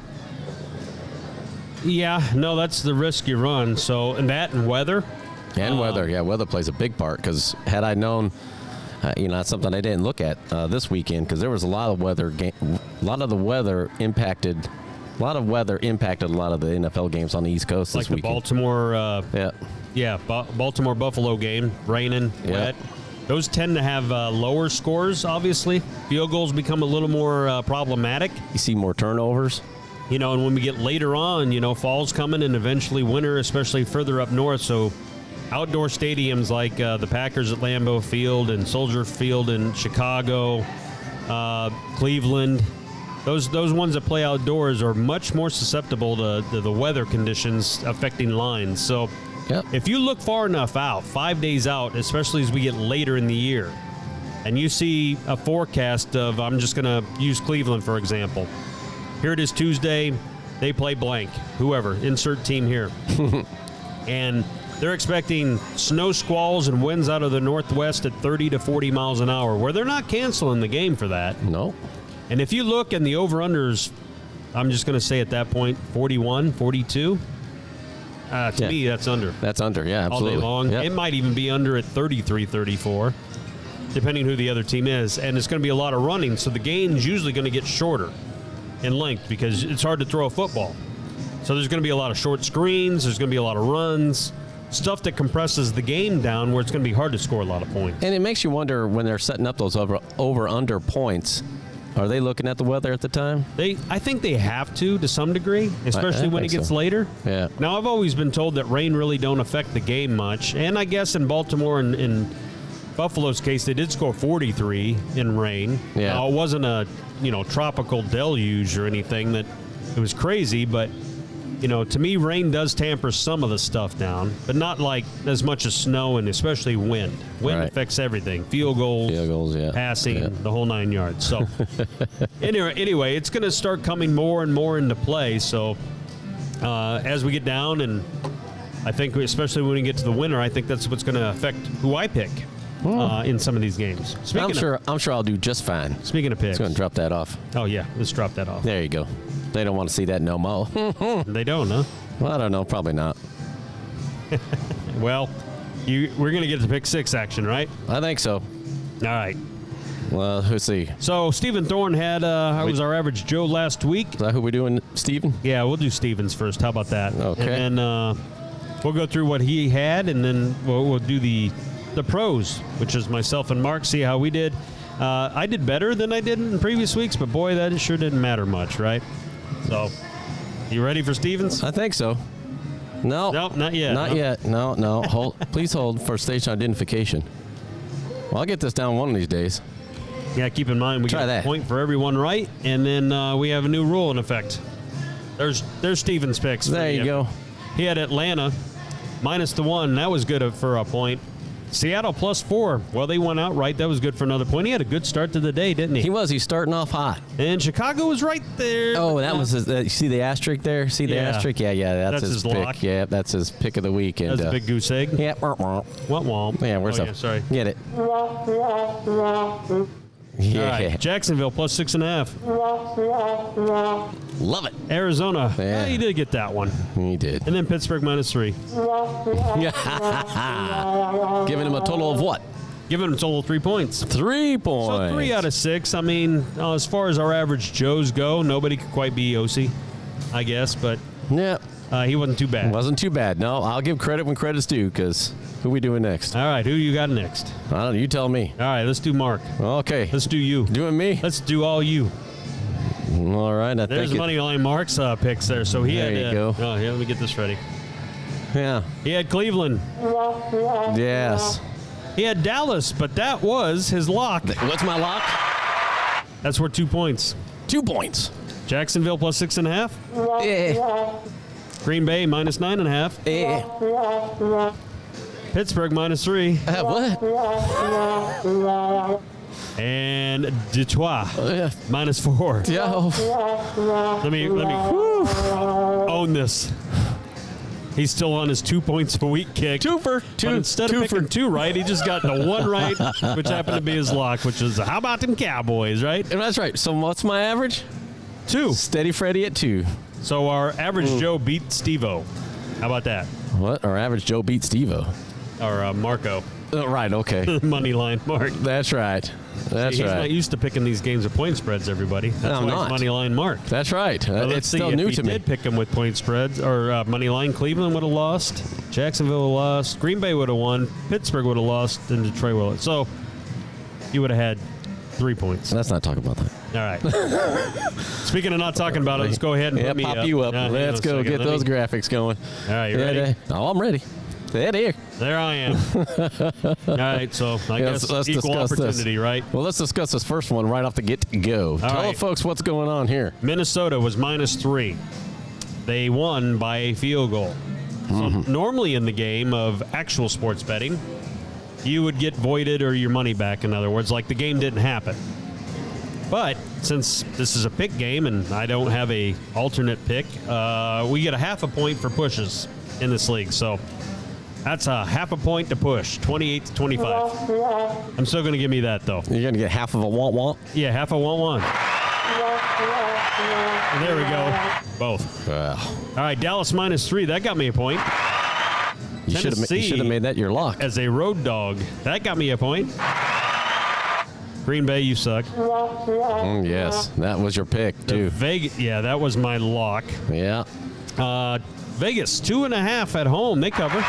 Yeah, no, that's the risk you run. So, and that and weather. And weather plays a big part, because had I known, that's something I didn't look at this weekend, because there was a lot of weather. A lot of weather impacted a lot of the NFL games on the East Coast this weekend. Like the Baltimore, Baltimore Buffalo game, raining, wet. Those tend to have lower scores. Obviously, field goals become a little more problematic. You see more turnovers. And when we get later on, fall's coming and eventually winter, especially further up north. So outdoor stadiums like the Packers at Lambeau Field and Soldier Field in Chicago, Cleveland, those ones that play outdoors are much more susceptible to the weather conditions affecting lines. So if you look far enough out, 5 days out, especially as we get later in the year, and you see a forecast of, I'm just going to use Cleveland, for example. Here it is Tuesday. They play blank. Whoever. Insert team here. And they're expecting snow squalls and winds out of the northwest at 30 to 40 miles an hour, where they're not canceling the game for that. No. And if you look in the over-unders, I'm just going to say at that point, 41, 42. To me, that's under. That's under, yeah, absolutely. All day long. Yep. It might even be under at 33, 34, depending who the other team is. And it's going to be a lot of running, so the game's usually going to get shorter in length because it's hard to throw a football. So there's going to be a lot of short screens. There's going to be a lot of runs, stuff that compresses the game down where it's going to be hard to score a lot of points. And it makes you wonder when they're setting up those over-under points, are they looking at the weather at the time? I think they have to some degree, especially when it gets later. Yeah. Now, I've always been told that rain really don't affect the game much. And I guess in Baltimore and in Buffalo's case, they did score 43 in rain. Yeah. Now, it wasn't a tropical deluge or anything that it was crazy, but to me, rain does tamper some of the stuff down, but not like as much as snow and especially wind. Wind affects everything. Field goals, passing, the whole 9 yards. So anyway, it's going to start coming more and more into play. So as we get down, and I think especially when we get to the winter, I think that's what's going to affect who I pick in some of these games. I'm sure I'll do just fine. Speaking of picks. Let's go and drop that off. Oh, yeah. Let's drop that off. There you go. They don't want to see that no more. They don't, huh? Well, I don't know. Probably not. Well, we're going to get to pick six action, right? I think so. All right. Well, let's see. So, Stephen Thorne had, was our average Joe last week. Is that who we're doing, Stephen? Yeah, we'll do Stevens first. How about that? Okay. And then we'll go through what he had, and then we'll do the pros, which is myself and Mark, see how we did. I did better than I did in previous weeks, but boy, that sure didn't matter much, right? So, you ready for Stevens? I think so. No. Nope, not yet. Not yet. No. Hold. Please hold for station identification. Well, I'll get this down one of these days. Yeah, keep in mind we Try get that. a point for everyone right, and then we have a new rule in effect. There's Stevens' picks. There you go. He had Atlanta -1. That was good for a point. Seattle +4. Well, they won outright. That was good for another point. He had a good start to the day, didn't he? He was. He's starting off hot. And Chicago was right there. Oh, that was his. You see the asterisk there? See the asterisk? Yeah. That's his pick. lock. Yeah, that's his pick of the week. And, That's a big goose egg. Yeah. Womp. Womp. Yeah, where's yeah, sorry. Get it. Yeah. All right, Jacksonville +6.5. Love it. Arizona. Yeah. You did get that one. He did. And then Pittsburgh -3. Giving him a total of what? Giving him a total of 3 points. 3 points. So 3 out of 6. I mean, as far as our average Joes go, nobody could quite be OC, I guess, but Yeah. he wasn't too bad. Wasn't too bad. No, I'll give credit when credit's due, because who we doing next? All right, who you got next? I don't know. You tell me. All right, let's do Mark. Okay. Let's do you. Doing me? Let's do all you. All right. I There's think Moneyline Mark's picks there. So he There had you go. Oh, yeah, let me get this ready. Yeah. He had Cleveland. Yes. He had Dallas, but that was his lock. What's my lock? That's worth 2 points. 2 points. Jacksonville +6.5. Yeah. Green Bay -9.5. Yeah. Pittsburgh -3. What? And Detroit Yeah. -4. Yo. Let me own this. He's still on his 2 points a week kick. Twofer. But instead of picking 2 right, he just got the 1 right, which happened to be his lock, which is, how about them Cowboys, right? That's right. So what's my average? 2. Steady Freddy at 2. So our average Joe beat Steve-O. How about that? What? Our average Joe beat Steve-O. Or Marco. Right, okay. Moneyline Mark. That's right. That's He's right. not used to picking these games with point spreads, everybody. That's I'm why not. it's Moneyline Mark. That's right. Well, let's It's see, still if new he to me. did pick him with point spreads, or Moneyline, Cleveland would have lost, Jacksonville would have lost, Green Bay would have won, Pittsburgh would have lost, and Detroit would have. So you would have had 3 points. Let's not talk about that. All right. Speaking of not talking about it, let's go ahead and Yeah, put me pop up. you up. Hang on Let's a go second. get those graphics going. All right, you ready? Oh, I'm ready. There, there. There I am. All right, so I guess let's equal discuss opportunity, this. right? Well, let's discuss this first one right off the get-go. Tell right. folks what's going on here. Minnesota was -3. They won by a field goal. So normally in the game of actual sports betting, you would get voided or your money back, in other words, like the game didn't happen. But since this is a pick game and I don't have a alternate pick, we get a half a point for pushes in this league. So that's a half a point to push, 28-25. I'm still going to give me that, though. You're going to get half of a want-want? Yeah, half a 1-1. There we go. Both. Well, All right, Dallas -3. That got me a point. you should Tennessee have made that your lock. as a road dog. That got me a point. Green Bay, you suck. Yes, that was your pick, too. Vegas, yeah, that was my lock. Yeah. Vegas, 2.5 at home. They cover.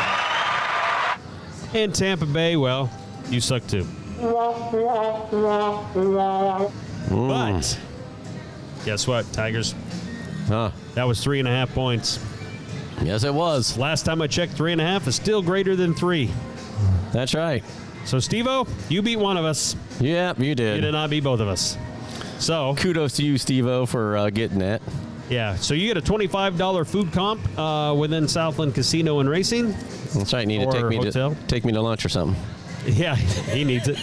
And Tampa Bay, well, you suck too. But guess what, Tigers? Huh. That was 3.5 points. Yes, it was. Last time I checked, 3.5 is still greater than 3. That's right. So, Steve-O, you beat one of us. Yeah, you You did. did not beat both of us. So, Kudos to you, Steve-O, for getting that. yeah. So you get a $25 food comp within Southland Casino and Racing. That's right. You need to Or hotel. take me to lunch or something. Yeah, he needs it.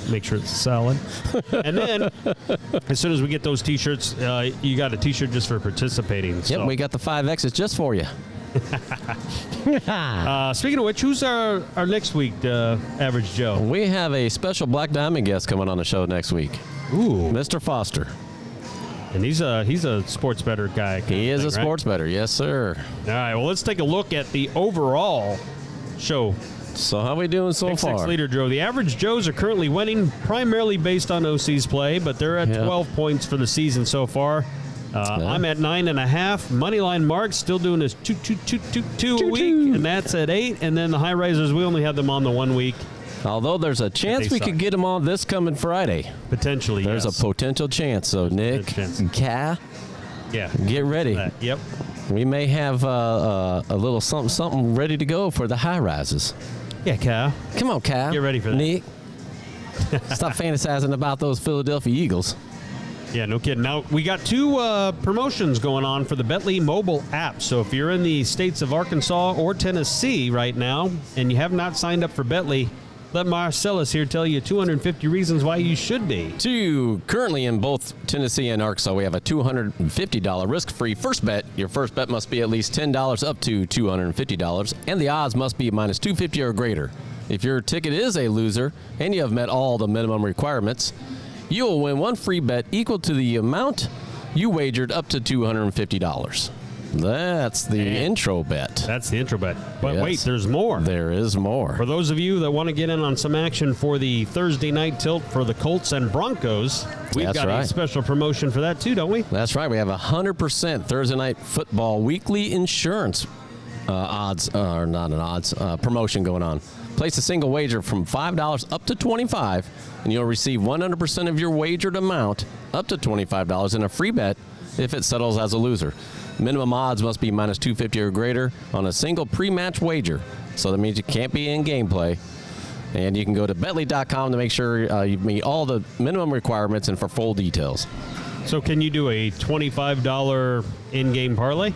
Make sure it's solid. And then, as soon as we get those T-shirts, you got a T-shirt just for participating. Yep, So, we got the 5Xs just for you. speaking of which, who's our next week average Joe? We have a special Black Diamond guest coming on the show next week. Ooh, Mr. Foster. and he's a sports bettor guy. He is a sports bettor. Yes, sir. All right, well, let's take a look at the overall show. So how we doing so Pick Six far? leader Joe. The average Joes are currently winning primarily based on OC's play, but they're at 12 points for the season so far. I'm at 9.5. Moneyline Mark still doing his 2 a week, and that's at 8. And then the high risers, we only have them on the 1 week. Although there's a chance They we could suck. get them on this coming Friday. Potentially, There's yes. a potential chance. So Nick, chance. Kai, Yeah. get ready. Yep. We may have a little something ready to go for the high rises. Yeah, Kyle. Come on, Kai. Get ready for that. Nick. Stop fantasizing about those Philadelphia Eagles. Yeah, no kidding. Now, we got 2 promotions going on for the Bentley mobile app. So if you're in the states of Arkansas or Tennessee right now and you have not signed up for Bentley, Let Marcellus here tell you 250 reasons why you should be. Currently in both Tennessee and Arkansas, we have a $250 risk-free first bet. Your first bet must be at least $10 up to $250, and the odds must be minus 250 or greater. If your ticket is a loser and you have met all the minimum requirements, you will win one free bet equal to the amount you wagered up to $250. That's the intro bet. That's the intro bet. But Yes. wait, there's more. There is more. For those of you that want to get in on some action for the Thursday night tilt for the Colts and Broncos, we've That's got a right. special promotion for that too, don't we? That's right. We have 100% Thursday Night Football weekly insurance promotion going on. Place a single wager from $5 up to $25, and you'll receive 100% of your wagered amount up to $25 in a free bet if it settles as a loser. Minimum odds must be minus 250 or greater on a single pre-match wager. So that means you can't be in gameplay. And you can go to Betly.com to make sure you meet all the minimum requirements and for full details. So can you do a $25 in-game parlay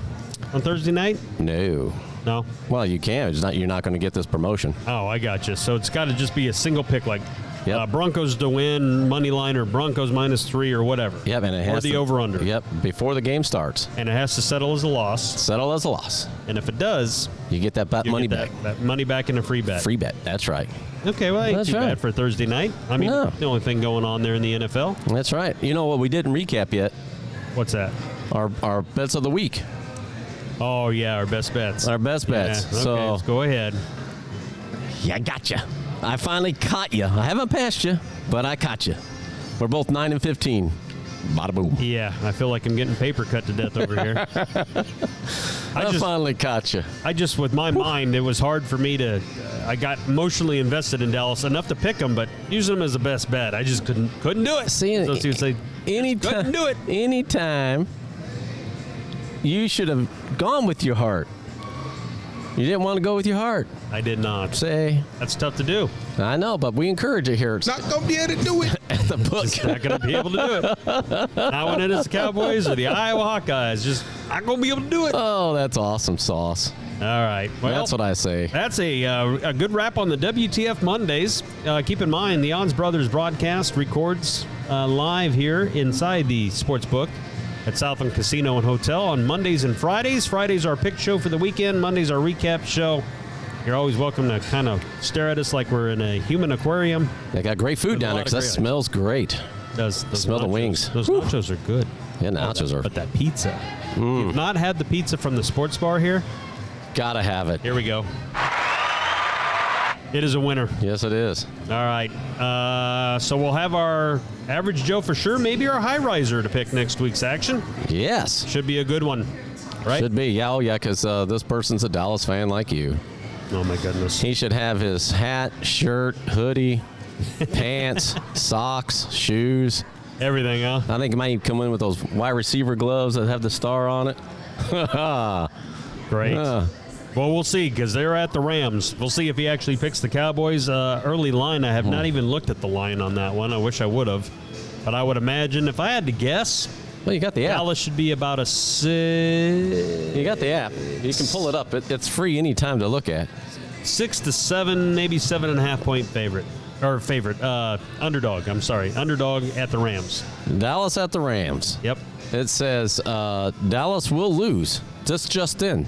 on Thursday night? No. No? Well, you can. You're not going to get this promotion. Oh, I got you. So it's got to just be a single pick, like Yep. Broncos to win, Moneyline, or Broncos -3 or whatever. Yep, and it has or the to, over-under. Yep, before the game starts. And it has to settle as a loss. Settle as a loss. And if it does, You get that you money get back. that money back in a free bet. Free bet. That's right. Okay, well, ain't That's too right. bad for Thursday night. I mean, No. the only thing going on there in the NFL. That's right. You know what we didn't recap yet? What's that? Our bets of the week. Oh, yeah, our best bets. Our best bets. Yeah, okay, So let's go ahead. yeah, gotcha. I finally caught you. I haven't passed you, but I caught you. We're both 9 and 15. Bada boom. Yeah, I feel like I'm getting paper cut to death over here. I finally caught you. I just, with my mind, it was hard for me to. I got emotionally invested in Dallas enough to pick them, but using them as the best bet, I just couldn't do it. See, so you say, couldn't do it. Anytime, you should have gone with your heart. You didn't want to go with your heart. I did not. Say, That's tough to do. I know, but we encourage it here Not gonna be able to do it. at the book. Not going to be able to do it. Not when it is the Cowboys or the Iowa Hawkeyes. Just not going to be able to do it. Oh, that's awesome sauce. All right. Well, That's what I say. That's a good wrap on the WTF Mondays. Keep in mind, the Ons Brothers broadcast records live here inside the sportsbook at Southland Casino and Hotel on Mondays and Fridays. Fridays our pick show for the weekend. Mondays our recap show. You're always welcome to kind of stare at us like we're in a human aquarium. They got great food There's a down there lot because of that great smells great. Those Smell the nachos- wings. Those nachos are good. Yeah, the nachos are. But that pizza. If you've not had the pizza from the sports bar here, Gotta have it. here we go. It is a winner. Yes, it is. All right. So we'll have our average Joe for sure, maybe our high riser to pick next week's action. Yes. Should be a good one, right? Should be. Yeah, oh, yeah, because this person's a Dallas fan like you. Oh, my goodness. He should have his hat, shirt, hoodie, pants, socks, shoes. Everything, huh? I think he might come in with those wide receiver gloves that have the star on it. Great. Well, we'll see, because they're at the Rams. We'll see if he actually picks the Cowboys. Early line, I have not even looked at the line on that one. I wish I would have. But I would imagine, if I had to guess, Well, you got the app. Dallas should be about a 6. You got the app. You can pull it up. It's free anytime to look at. 6 to 7, maybe 7.5 point favorite. Or favorite. Underdog. I'm sorry. Underdog at the Rams. Dallas at the Rams. Yep. It says Dallas will lose. Just in.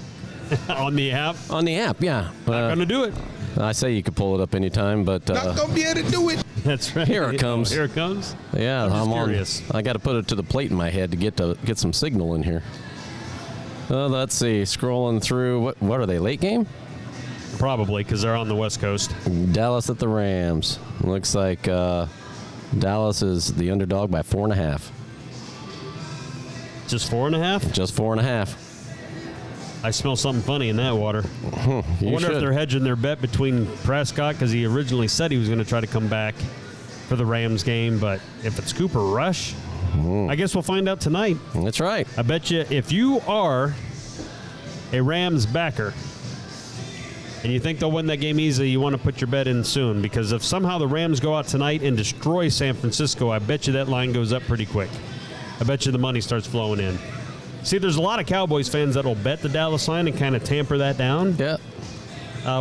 On the app. On the app, yeah. Not going to do it. I say you could pull it up anytime, but Not gonna be able to do it. That's right. Here it comes. Here it comes. yeah, I'm just on. curious. I got to put it to the plate in my head to get some signal in here. Let's see. Scrolling through. What are they? Late game? Probably, because they're on the West Coast. Dallas at the Rams. Looks like Dallas is the underdog by 4.5. Just 4.5? Just 4.5. I smell something funny in that water. I You wonder if should. they're hedging their bet between Prescott, because he originally said he was going to try to come back for the Rams game, but if it's Cooper Rush, I guess we'll find out tonight. That's right. I bet you if you are a Rams backer and you think they'll win that game easily, you want to put your bet in soon, because if somehow the Rams go out tonight and destroy San Francisco, I bet you that line goes up pretty quick. I bet you the money starts flowing in. See, there's a lot of Cowboys fans that will bet the Dallas line and kind of tamper that down. Yeah.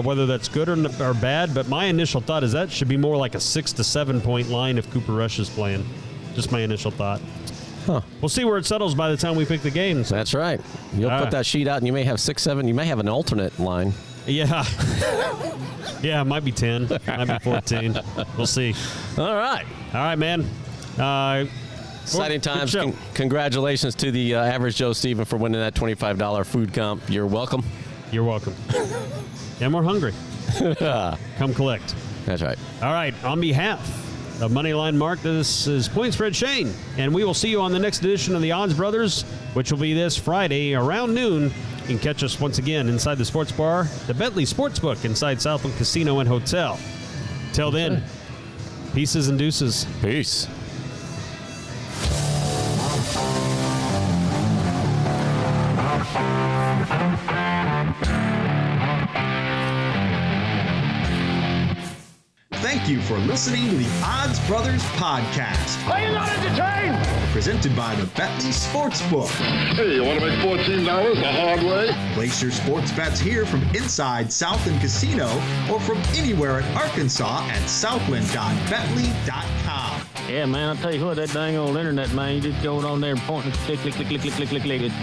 whether that's good or bad, but my initial thought is that should be more like a 6 to 7 point line if Cooper Rush is playing. Just my initial thought. Huh. We'll see where it settles by the time we pick the games. That's right. You'll put that sheet out, and you may have 6, 7. You may have an alternate line. Yeah. Yeah, it might be 10. Might be 14. We'll see. All right. All right, man. Exciting times. Congratulations to the average Joe Steven for winning that $25 food comp. You're welcome. You're welcome. And we're hungry. Come collect. That's right. All right. On behalf of Moneyline Mark, this is Point Spread Shane, and we will see you on the next edition of the Odds Brothers, which will be this Friday around noon. You can catch us once again inside the sports bar, the Bentley Sportsbook inside Southland Casino and Hotel. Till then, pieces and deuces. Peace. Thank you for listening to the Odds Brothers Podcast. Are you not entertained? Presented by the Bentley Sportsbook. Hey, you want to make $14 the hard way? Place your sports bets here from inside Southland Casino or from anywhere in Arkansas at southland.bentley.com. Yeah, man, I'll tell you what, that dang old internet, man, you just go on there and point and click. It's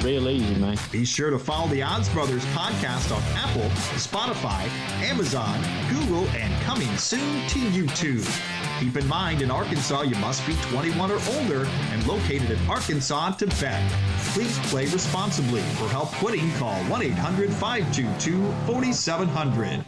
real easy, man. Be sure to follow the Odds Brothers Podcast on Apple, Spotify, Amazon, Google, and coming soon to YouTube. Keep in mind, in Arkansas, you must be 21 or older and located in Arkansas to bet. Please play responsibly. For help quitting, call 1-800-522-4700.